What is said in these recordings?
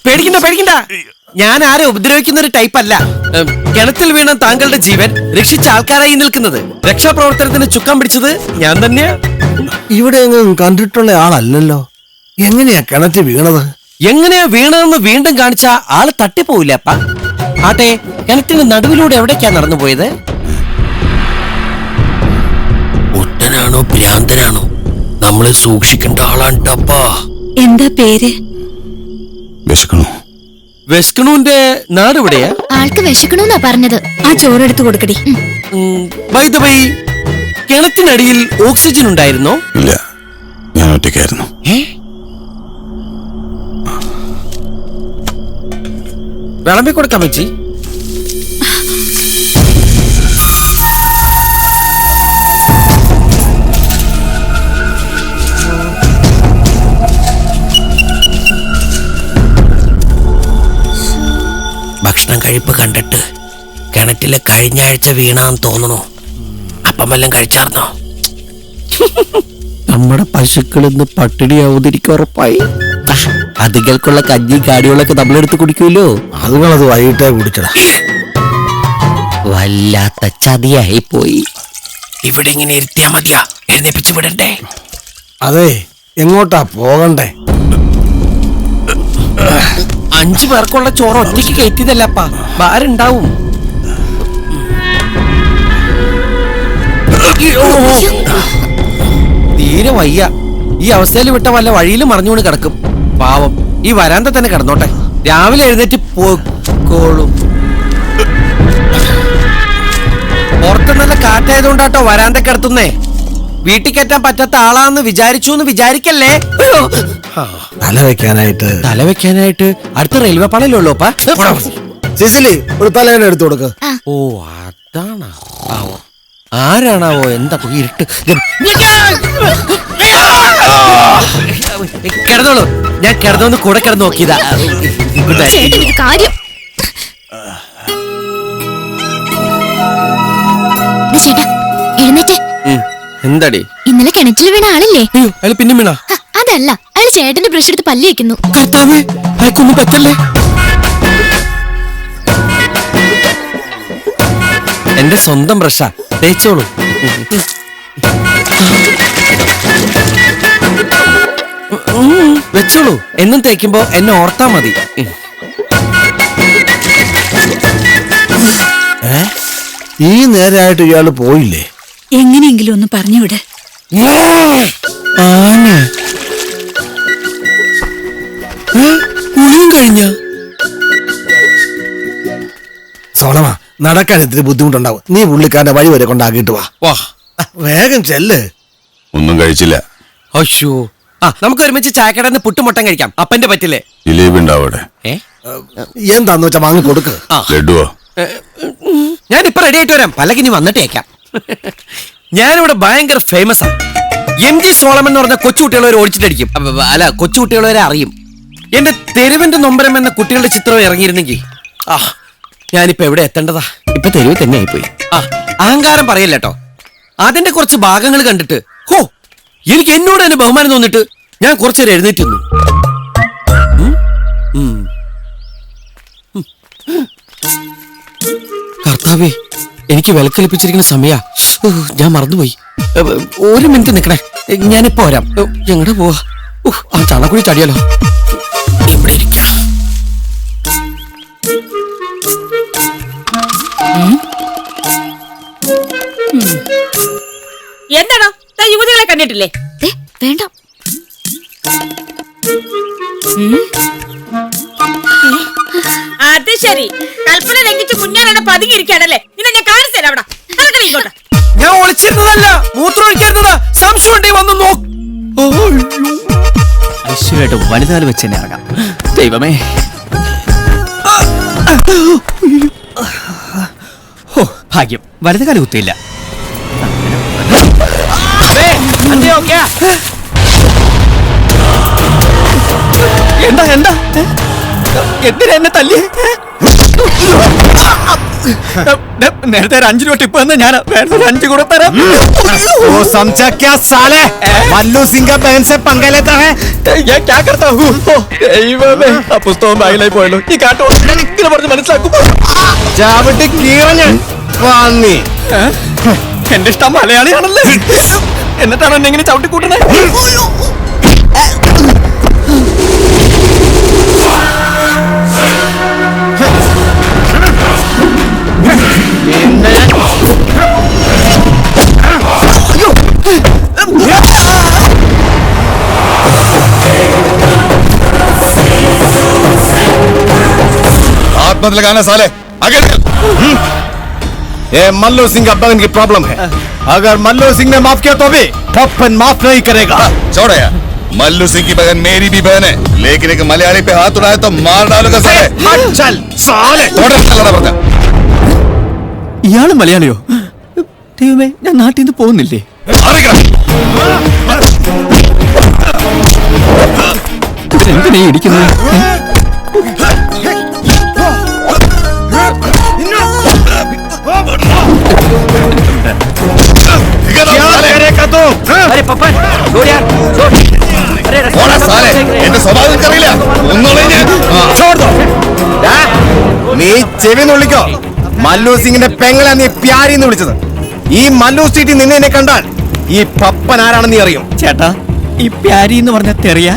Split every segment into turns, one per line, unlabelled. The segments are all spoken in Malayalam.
പേടിക്കണ്ട പേടിക്കണ്ട, ഞാൻ ആരെ ഉപദ്രവിക്കുന്ന ഒരു ടൈപ്പ് അല്ല. കിണറ്റിൽ വീണ താങ്കളുടെ ജീവൻ രക്ഷിച്ച ആൾക്കാരായി നിൽക്കുന്നത്, രക്ഷാപ്രവർത്തനത്തിന് ചുക്കാൻ പിടിച്ചത് ഞാൻ തന്നെയാ.
ഇവിടെ എങ്ങും കണ്ടിട്ടുള്ള ആളല്ലല്ലോ. എങ്ങനെയാ കിണറ്റിൽ വീണത്?
എങ്ങനെയാ വീണതെന്ന് വീണ്ടും കാണിച്ച ആള് തട്ടിപ്പോവില്ല അപ്പ. ആട്ടെ, കിണറ്റിന് നടുവിലൂടെ എവിടേക്കാ നടന്നു പോയത്? ഒട്ടനാണോ ഭ്രാന്തനാണോ? നമ്മളെ സൂക്ഷിക്കേണ്ട ആളാണ്ടപ്പാ.
എന്താ പേര്?
വെസ്കണുവിന്റെ നാട് എവിടെയാ?
ആൾക്ക് വിശക്കണമെന്നാ പറഞ്ഞത്. ആ ചോറെടുത്ത് കൊടുക്കടി.
ബൈ ദ ബൈ, കിണറ്റിനടിയിൽ ഓക്സിജൻ ഉണ്ടായിരുന്നോ?
ഇല്ല, ഞാൻ ഒറ്റയ്ക്കായിരുന്നു.
വിളമ്പി കൊടുക്കാം വെച്ചി. ഭക്ഷണം കഴിപ്പ് കണ്ടിട്ട് കിണറ്റില് കഴിഞ്ഞ ആഴ്ച വീണാന്ന് തോന്നണോ? അപ്പം വല്ലതും കഴിച്ചാർന്നോ? നമ്മുടെ പശുക്കൾ ഇന്ന് പട്ടിണിയാവുതിരിക്കും ഉറപ്പായി. അതുകൾക്കുള്ള കഞ്ഞി കാടികളൊക്കെ നമ്മളെടുത്ത് കുടിക്കുമല്ലോ.
അതുങ്ങളത് വൈകിട്ടേ കുടിച്ചടാ.
വല്ലാത്ത ചതിയായി പോയി. ഇവിടെ ഇങ്ങനെ ഇരുത്തിയാ മതിയാ, എഴുന്നേപ്പിച്ചു വിടണ്ടേ?
അതെ, എങ്ങോട്ടാ പോകണ്ടേ?
5 പേർക്കുള്ള ചോറ് ഒറ്റയ്ക്ക് കയറ്റിയതല്ലപ്പാ, ഭാരുണ്ടാവും. തീരെ വയ്യ. ഈ അവസ്ഥയിൽ വിട്ട വല്ല വഴിയിലും മറിഞ്ഞുകൊണ്ട് കിടക്കും. പാവം, ഈ വരാന്ത തന്നെ കിടന്നോട്ടെ, രാവിലെ എഴുന്നേറ്റ് പോക്കോളും. പുറത്ത് നല്ല കാറ്റായതുകൊണ്ടാട്ടോ വരാന്ത കിടത്തുന്നേ. വീട്ടിൽ കയറ്റാൻ പറ്റാത്ത ആളാന്ന് വിചാരിച്ചു എന്ന് വിചാരിക്കല്ലേ.
തല വെക്കാനായിട്ട്
അടുത്ത റെയിൽവേ പാളല്ലോ.
സിസിലി, ഒരു തലേന എടുത്തു കൊടുക്ക.
ഓ, അതാണ്. ആരാണാവോ? എന്താ ഇരുട്ട്. കിടന്നോളൂ, ഞാൻ കിടന്നോന്ന് കൂടെ കിടന്ന് നോക്കിയതാ. എന്താടി?
ഇന്നലെ കിണറ്റിൽ വീണ ആളില്ലേ?
അയാൾ പിന്നെ വീണ?
അതല്ല, അയാൾ ചേട്ടന്റെ ബ്രഷ് എടുത്ത് പല്ല് വെക്കുന്നു.
കർത്താവേ, അയാൾക്കൊന്നും പറ്റല്ലേ. എന്റെ സ്വന്തം ബ്രഷാ, തേച്ചോളൂ. വെച്ചോളൂ, എന്നും തേക്കുമ്പോ എന്നെ ഓർത്താ മതി.
ഈ നേരായിട്ട് ഇയാള് പോയില്ലേ?
എങ്ങനെയെങ്കിലും ഒന്ന് പറഞ്ഞുവിട്.
കഴിഞ്ഞ
സോളമ, നടക്കാൻ ഇത്തിരി ബുദ്ധിമുട്ടുണ്ടാവും. നീ പുള്ളിക്കാരന്റെ വഴി വരെ കൊണ്ടാക്കിയിട്ട് വാ. വേഗം ചെല്ല്.
ഒന്നും കഴിച്ചില്ല.
അയ്യോ, നമുക്ക് ഒരുമിച്ച് ചായക്കടന്ന് പുട്ടുമുട്ടം കഴിക്കാം. അപ്പന്റെ പറ്റില്ലേ?
ജിലേബി ഉണ്ടാവട്ടെ.
എന്താന്ന് വെച്ചാ വാങ്ങി കൊടുക്ക്.
ലഡുവോ?
ഞാനിപ്പൊ റെഡി ആയിട്ട് വരാം. പലകിനി വന്നിട്ടേക്കാം. ഞാനിവിടെ ഭയങ്കര ഫേമസ് ആണ്. MG സോളമൻ എന്ന് പറഞ്ഞ കൊച്ചുകുട്ടികളെ ഓടിച്ചിട്ടടിക്കും. അല്ല, കൊച്ചുകുട്ടികളെ അറിയും. എന്റെ തെരുവിന്റെ നൊമ്പരം എന്ന കുട്ടികളുടെ ചിത്രം ഇറങ്ങിയിരുന്നെങ്കിൽ ഞാനിപ്പോ എവിടെ എത്തേണ്ടതാ? ഇപ്പൊ തെരുവ് തന്നെ ആയിപ്പോയി. അഹങ്കാരം പറയല്ലേട്ടോ. അതിന്റെ കുറച്ച് ഭാഗങ്ങൾ കണ്ടിട്ട് എനിക്ക് എന്നോട് തന്നെ ബഹുമാനം തോന്നിട്ട് ഞാൻ കുറച്ചേരം എഴുന്നേറ്റ് നിന്നു. കർത്താവേ, എനിക്ക് വിലക്കലിപ്പിച്ചിരിക്കുന്ന സമയ ഞാൻ മറന്നുപോയി. 1 മിനിറ്റ് നിക്കണേ, ഞാനിപ്പോ വരാം. എങ്ങടെ പോവാ? ആ ചാണക്കുഴി ചടിയാലോ. ഇവിടെ ഇരിക്കാം.
എന്താണോ യുവതികളെ കണ്ടിട്ടില്ലേ?
വേണ്ട.
അത് ശരി, കൽപ്പന ലംഘിച്ച് മുന്നാണ് പതുങ്ങിയിരിക്കാണല്ലേ? നിന്നെ ഞാൻ കാണിച്ചു തരാം. അവിടെ ഇങ്ങോട്ട്.
ഞാൻ ഒളിച്ചിരുന്നതല്ല, മൂത്രം ഒഴിക്കായിരുന്നതാ. സംശയം ഉണ്ടെങ്കിൽ വന്ന് നോക്ക്.
ഐശ്വര്യമായിട്ട് വലുതാൽ വെച്ച് തന്നെ ഇറങ്ങാം. ദൈവമേ, ഭാഗ്യം വലതുകാലം കുത്തിയില്ല. എന്താ എന്താ എന്തിനാ എന്നെ തല്ലി? നേരത്തെ ഒരു 5 രൂപ ടിപ്പ് തന്നെ ഞാൻ വേറെ ഒരു 5 കൂടെ തരാം.
वो समझा क्या साले मल्लू सिंह का बहन से पंगा लेता है
ഞാൻ क्या करता हूँ? ഓ, ദൈവമേ, ആ പുസ്തകം ബാഗിലായി പോയല്ലോ. ഈ കാട്ടോ ഇങ്ങനെ പറഞ്ഞ് മനസ്സിലാക്കും.
ചാവിട്ട് കീറഞ്ഞ് പന്നി
എന്റെ ഇഷ്ടം മലയാളിയാണല്ലേ, എന്നിട്ടാണ് എന്നെ ഇങ്ങനെ ചവിട്ടിക്കൂട്ടണേ.
हाथ मत लगाना साले, आगे निकल।
ये मल्लू सिंह का बहन की प्रॉब्लम है अगर मल्लू सिंह ने माफ किया तो भी पप्पन माफ नहीं करेगा
छोड़ो यार, मल्लू सिंह की बहन मेरी भी बहन है, लेकिन एक मलयाली पे हाथ उठाए तो मार डालूंगा साले।
चल साले
थोड़ा चलना पड़ता।
ഇയാള് മലയാളിയോ? ദൈവമേ, ഞാൻ നാട്ടിൽ നിന്ന് പോകുന്നില്ലേ? ഇവരെന്തിനാ ഈ ഇടിക്കുന്നത്?
क्या करेगा तू
ഓടാ സാലേ, എന്റെ സ്വഭാവം അറിയില്ല.
छोड़ दो നീ ചെവി നുള്ളിക്കോ മല്ലു സിംഗിന്റെ പെങ്ങളെ നീ പ്യാരി എന്ന് വിളിച്ചത് ഈ മല്ലു സ്ട്രീറ്റിൽ നിന്ന് എന്നെ കണ്ടാൽ ഈ പപ്പൻ ആരാണെന്ന് നീ അറിയും
ചേട്ടാ, ഈ പ്യാരി എന്ന് പറഞ്ഞ തെറിയ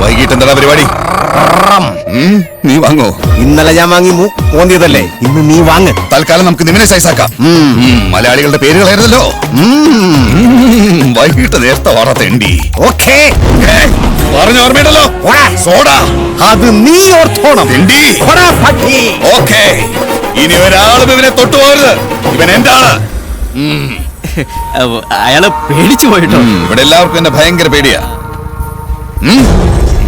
വൈകിട്ട് എന്താ പരിപാടി? നീ വാങ്ങോ?
ഇന്നലെ ഞാൻ വാങ്ങി പോന്നിയതല്ലേ, ഇന്ന് നീ വാങ്ങ്.
തൽക്കാലം നമുക്ക് നിമിനെ സൈസാക്കാം. മലയാളികളുടെ പേരുകളായിരുന്നല്ലോ. വൈകിട്ട് നേരത്തെ വാടാത്ത എണ്ടി.
ഓക്കേ
പറഞ്ഞ ഓർമ്മയുണ്ടല്ലോ, സോഡ.
അത് നീ ഓർത്തോണം.
എണ്ടി. ഓക്കേ, ഇനി ഒരാളും ഇവനെ തൊട്ടുപോകരുത്. ഇവൻ എന്റെ ആള്.
അയാള് പേടിച്ചു പോയിട്ടോ.
ഇവിടെ എല്ലാവർക്കും എന്നെ ഭയങ്കര പേടിയാ.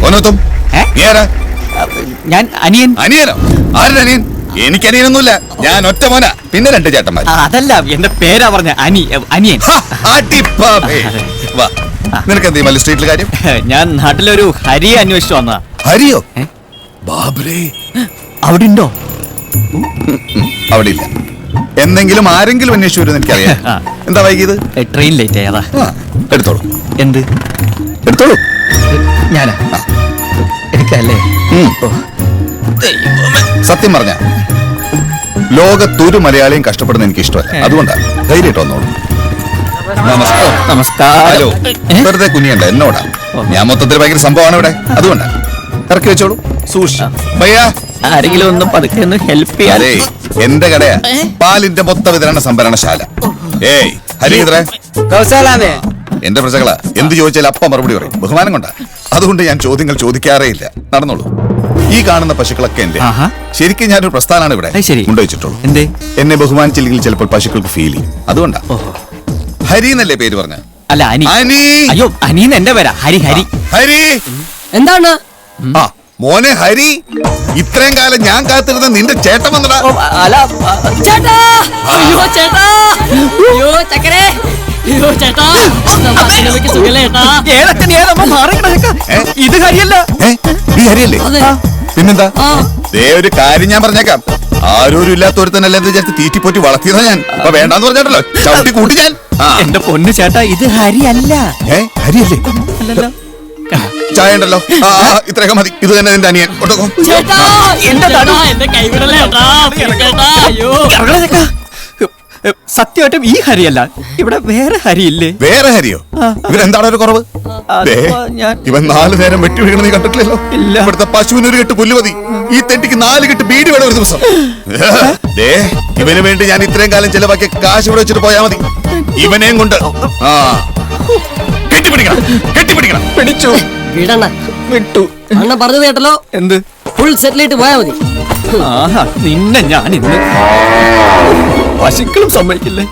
ഒന്നത്തും നീ ആരാ?
ഞാൻ അനിയൻ.
അനിയനോ? ആരുടെ അനിയൻ? എനിക്ക് അനിയനൊന്നുമില്ല, ഞാൻ ഒറ്റ മോനാ, പിന്നെ 2 ചേട്ടന്മാർ.
അതല്ല, എന്റെ പേരാ പറഞ്ഞ അനിയൻ.
വാ, നിനക്ക് എന്ത് മല്ലു സ്ട്രീറ്റിൽ കാര്യം?
ഞാൻ നാട്ടിലൊരു ഹരിയെ അന്വേഷിച്ചു വന്നതാ.
ഹരിയോ? ബാബുരേ,
അവിടെ ഉണ്ടോ?
അവിടെ ഇല്ല. എന്തെങ്കിലും ആരെങ്കിലും അന്വേഷിച്ചു വരുമെന്ന് എനിക്കറിയാം. എന്താ വൈകിയത്?
ട്രെയിൻ ലേറ്റ് ആയതാ.
എടുത്തോളൂ.
എന്ത്
എടുത്തോളൂ.
ഞാനാ? എനിക്കല്ലേ?
സത്യം പറഞ്ഞ ലോകത്തൊരു മലയാളിയും കഷ്ടപ്പെടുന്ന എനിക്ക് ഇഷ്ടമല്ല. അതുകൊണ്ടാ ധൈര്യമായിട്ട് വന്നോളൂ. നമസ്കാരം.
നമസ്കാരം.
ഹലോ, വെറുതെ കുഞ്ഞിയണ്ട, എന്നോടാ. ഞാൻ മൊത്തത്തിൽ ഭയങ്കര സംഭവമാണ് ഇവിടെ, അതുകൊണ്ടാ. ഇറക്കി വെച്ചോളൂ. സൂക്ഷിച്ചു ഭയ്യാ.
ആരെങ്കിലും ഒന്ന് പതുക്കെ ഒന്ന് ഹെൽപ്പ് ചെയ്യാതെ.
എന്റെ കടയാ, പാലിന്റെ മൊത്ത വിതരണ സംഭരണശാല. ഏയ് ഹരിദ്രേ, എന്റെ പ്രജകളാ. എന്ത് ചോദിച്ചാൽ അപ്പ മറുപടി പറയും. ബഹുമാനം കൊണ്ടാ, അതുകൊണ്ട് ഞാൻ ചോദ്യങ്ങൾ ചോദിക്കാറേ ഇല്ല. നടന്നോളൂ. ഈ കാണുന്ന പശുക്കളൊക്കെ എന്റെ. ശരിക്കും ഞാനൊരു പ്രസ്ഥാനാണ് ഇവിടെ കൊണ്ടുവച്ചിട്ടുള്ളൂ.
എന്തേ?
എന്നെ ബഹുമാനിച്ചില്ലെങ്കിൽ ചിലപ്പോൾ പശുക്കൾക്ക് ഫീൽ ചെയ്യും. അതുകൊണ്ടാ. ഹരി എന്നല്ലേ പേര് പറഞ്ഞ?
അല്ല, അനി.
അനി.
അയ്യോ, അനിന്ന് എന്റെ പേരാ. ഹരി.
ഹരി
എന്താണ്?
ആ മോനെ ഹരി, ഇത്രയും കാലം ഞാൻ കാത്തിരുന്ന നിന്റെ ചേട്ടൻ വന്നടാ.
അല്ല,
ചേട്ടാ, അയ്യോ ചേട്ടാ, അയ്യോ ചക്കരേ, അയ്യോ ചേട്ടാ,
ഇത് ഹരിയല്ല.
ഈ ഹരിയല്ലേ? പിന്നെന്താ? ദേ ഒരു കാര്യം ഞാൻ പറഞ്ഞേക്കാം, ആരോരും ഇല്ലാത്തൊരുത്തനല്ല എന്ന് വിചാരിച്ച് തീറ്റിപ്പോറ്റി വളർത്തിയതാ ഞാൻ. അപ്പൊ വേണ്ടാന്ന് പറഞ്ഞാട്ടല്ലോ, ചവിട്ടി കൂട്ടി ഞാൻ.
എന്റെ പൊന്നു ചേട്ടാ, ഇത് ഹരിയല്ല.
ഹരിയല്ലേ?
അല്ലല്ലോ.
ചായ ഉണ്ടല്ലോ, ഇത്രയൊക്കെ മതി. ഇത് തന്നെ നിന്റെ അനിയൻ. കൊണ്ടുപോ.
സത്യമായിട്ടും ഈ ഹരിയല്ല, ഇവിടെ വേറെ ഹരിയില്ലേ?
വേറെ ഹരിയോ? ഇവരെന്താണ് ഒരു കുറവ്? ഇവൻ 4 നേരം വെട്ടി വീഴണ നീ കണ്ടിട്ടില്ലല്ലോ.
ഇല്ല.
ഇവിടുത്തെ പശുവിന് 1 കെട്ട് പുല്ല് മതി, ഈ തെറ്റിക്ക് 4 കെട്ട് ബീഡി വേണം ഒരു ദിവസം. ഇവന് വേണ്ടി ഞാൻ ഇത്രയും കാലം ചെലവാക്കിയ കാശ് ഇവിടെ വെച്ചിട്ട് പോയാ മതി. ഇവനെയും കൊണ്ട് കെട്ടിപ്പിടിക്കണം.
പിടിച്ചു. വിട്ടു.
അണ്ണ പറഞ്ഞു കേട്ടല്ലോ.
എന്ത്?
ഫുൾ സെറ്റിലായിട്ട് പോയാ മതി.
നിന്നെ ഞാൻ ഇന്ന് പശുക്കളും സമ്മതിക്കില്ലേ?